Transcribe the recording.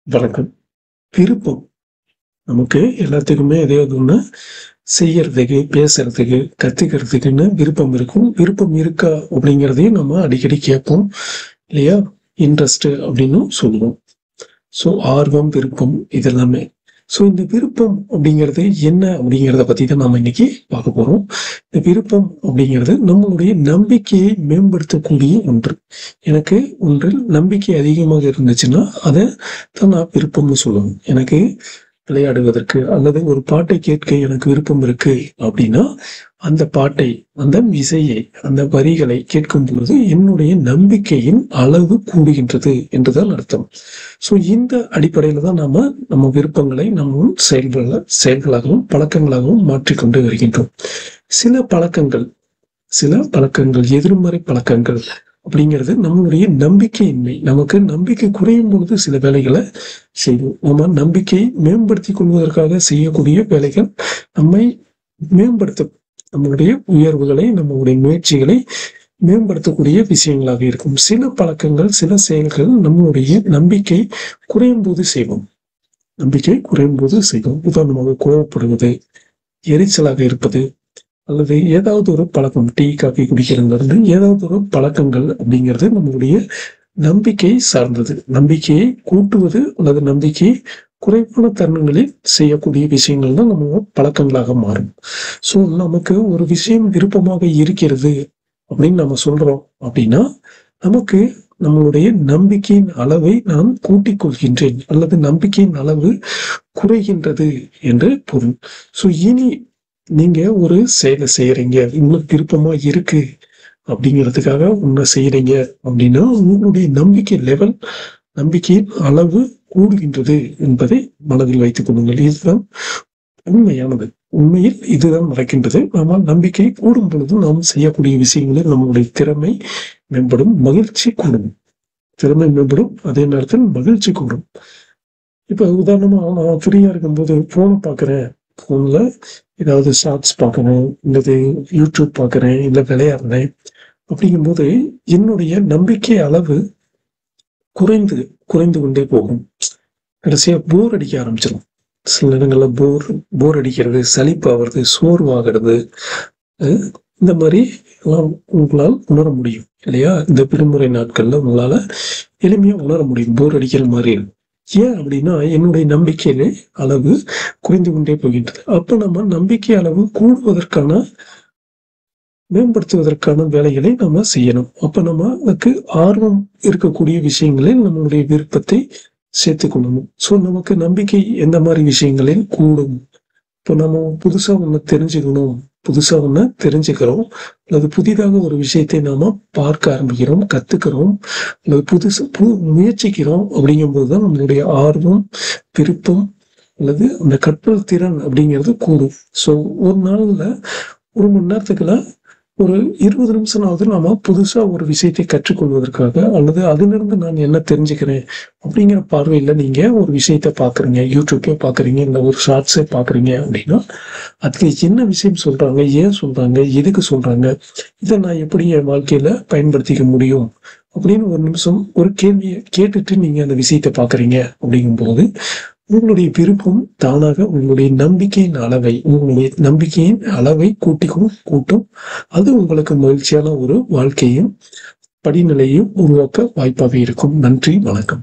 வணக்கம். விருப்பம் நமக்கு எல்லாத்துக்குமே எதையாவது ஒண்ணு செய்யறதுக்கு, பேசுறதுக்கு, கத்துக்கிறதுக்குன்னு விருப்பம் இருக்கும். விருப்பம் இருக்கா அப்படிங்கிறதையும் நம்ம அடிக்கடி கேட்போம் இல்லையா? இன்ட்ரெஸ்ட் அப்படின்னும் சொல்லுவோம். ஸோ ஆர்வம், விருப்பம் இதெல்லாமே. ஸோ இந்த விருப்பம் அப்படிங்கிறது என்ன அப்படிங்கிறத பத்தி தான் நாம இன்னைக்கு பார்க்க போறோம். இந்த விருப்பம் அப்படிங்கிறது நம்மளுடைய நம்பிக்கையை மேம்படுத்தக்கூடிய ஒன்று. எனக்கு ஒன்றில் நம்பிக்கை அதிகமாக இருந்துச்சுன்னா அதை தான் நான் விருப்பம்னு சொல்லுவேன். எனக்கு விளையாடுவதற்கு அல்லது ஒரு பாட்டை கேட்க எனக்கு விருப்பம் இருக்கு அப்படின்னா அந்த பாட்டை, அந்த இசையை, அந்த வரிகளை கேட்கும் பொழுது என்னுடைய நம்பிக்கையின் அளவு கூடுகின்றது என்றுதான் அர்த்தம். ஸோ இந்த அடிப்படையில தான் நம்ம விருப்பங்களை நம்ம செயல்களாகவும் பழக்கங்களாகவும் மாற்றிக்கொண்டு வருகின்றோம். சில பழக்கங்கள் எதிர்மறை பழக்கங்கள் அப்படிங்கிறது நம்மளுடைய நம்பிக்கையின்மை. நமக்கு நம்பிக்கை குறையும் பொழுது சில வேலைகளை செய்வோம். நம்ம நம்பிக்கையை மேம்படுத்திக் கொள்வதற்காக செய்யக்கூடிய வேலைகள் நம்மை மேம்படுத்த, நம்மளுடைய உயர்வுகளை, நம்மளுடைய முயற்சிகளை மேம்படுத்தக்கூடிய விஷயங்களாக இருக்கும். சில பழக்கங்கள், சில செயல்கள் நம்மளுடைய நம்பிக்கை குறையும் போது செய்வோம். உதாரணமாக கோபப்படுவது, எரிச்சலாக இருப்பது, அல்லது ஏதாவது ஒரு பழக்கம், டீ காஃபி குடிக்கிறது, ஏதாவது ஒரு பழக்கங்கள் அப்படிங்கிறது நம்மளுடைய நம்பிக்கை சார்ந்தது. நம்பிக்கையை கூட்டுவது அல்லது நம்பிக்கையை குறைவான தருணங்களில் செய்யக்கூடிய விஷயங்கள் தான் நம்ம பழக்கங்களாக மாறும். ஸோ நமக்கு ஒரு விஷயம் விருப்பமாக இருக்கிறது அப்படின்னு நம்ம சொல்றோம் அப்படின்னா நமக்கு நம்மளுடைய நம்பிக்கையின் அளவை நான் கூட்டிக் கொள்கின்றேன் அல்லது நம்பிக்கையின் அளவு குறைகின்றது என்று பொருள். ஸோ இனி நீங்க ஒரு செயலை செய்யறீங்க, உங்களுக்கு விருப்பமா இருக்கு அப்படிங்கிறதுக்காக ஒன்ன செய்யறீங்க அப்படின்னா உங்களுடைய நம்பிக்கையின் அளவு கூடுகின்றது என்பதை மனதில் வைத்துக் கொள்ளுங்கள். இதுதான் உண்மையானது. உண்மையில் இதுதான் நடக்கின்றது. நாம நம்பிக்கை கூடும் பொழுது நாம் செய்யக்கூடிய விஷயங்களில் நம்மளுடைய திறமை மேம்படும், மகிழ்ச்சி கூடும். அதே நேரத்தில் மகிழ்ச்சி கூடும். இப்ப உதாரணமா நான் ஃப்ரீயா இருக்கும்போது போன் பாக்குறேன், போன்ல ஏதாவது ஷார்ட்ஸ் பார்க்கறேன், இல்லது யூடியூப் பார்க்கறேன், இல்ல விளையாடுறேன் அப்படிங்கும்போது என்னுடைய நம்பிக்கை அளவு குறைந்து கொண்டே போகும். கடைசியா போர் அடிக்க ஆரம்பிச்சிடும். சில நேரங்கள்ல போர் அடிக்கிறது, சலிப்பாகிறது, சோர்வாகிறது, இந்த மாதிரி எல்லாம் உங்களால் உணர முடியும் இல்லையா? இந்த விடுமுறை நாட்கள்ல உங்களால எளிமையா உணர முடியும் போர் அடிக்கிற மாதிரி. ஏன் அப்படின்னா என்னுடைய நம்பிக்கையிலே அளவு குறைந்து கொண்டே போகின்றது. அப்ப நம்ம நம்பிக்கை அளவு மேம்படுத்துவதற்கான வேலைகளை நம்ம செய்யணும். அப்ப நம்ம அதுக்கு ஆர்வம் இருக்கக்கூடிய விஷயங்களில் நம்மளுடைய விருப்பத்தை சேர்த்துக் கொள்ளணும். ஸோ நமக்கு நம்பிக்கை எந்த மாதிரி விஷயங்களில் கூடும்? இப்போ நம்ம புதுசா ஒண்ணு தெரிஞ்சுக்கிறோம் அல்லது புதிதாக ஒரு விஷயத்தை நாம பார்க்க ஆரம்பிக்கிறோம், கத்துக்கிறோம் அல்லது முயற்சிக்கிறோம் அப்படிங்கும்போதுதான் நம்மளுடைய ஆர்வம், விருப்பம் அல்லது அந்த கற்றல் திறன் அப்படிங்கிறது கூடும். ஸோ ஒரு நாள்ல 1 மணி நேரத்துக்குள்ள ஒரு 20 நிமிஷமாவது நாம புதுசா ஒரு விஷயத்தை கற்றுக்கொள்வதற்காக அல்லது அதிலிருந்து நான் என்ன தெரிஞ்சுக்கிறேன் அப்படிங்கிற பார்வையில நீங்க ஒரு விஷயத்த பாக்குறீங்க, யூடியூப்ல பாக்குறீங்க, இல்ல ஒரு ஷார்ட்ஸே பாக்குறீங்க அப்படின்னா அதுக்கு என்ன விஷயம் சொல்றாங்க, ஏன் சொல்றாங்க, எதுக்கு சொல்றாங்க, இதை நான் எப்படி என் வாழ்க்கையில பயன்படுத்திக்க முடியும் அப்படின்னு ஒரு நிமிஷம் ஒரு கேள்வியை கேட்டுட்டு நீங்க அந்த விஷயத்த பாக்குறீங்க அப்படிங்கும்போது உங்களுடைய விருப்பம் தானாக உங்களுடைய நம்பிக்கையின் அளவை கூட்டும். அது உங்களுக்கு மகிழ்ச்சியான ஒரு வாழ்க்கையும் படிநிலையும் உருவாக்க வாய்ப்பாக இருக்கும். நன்றி, வணக்கம்.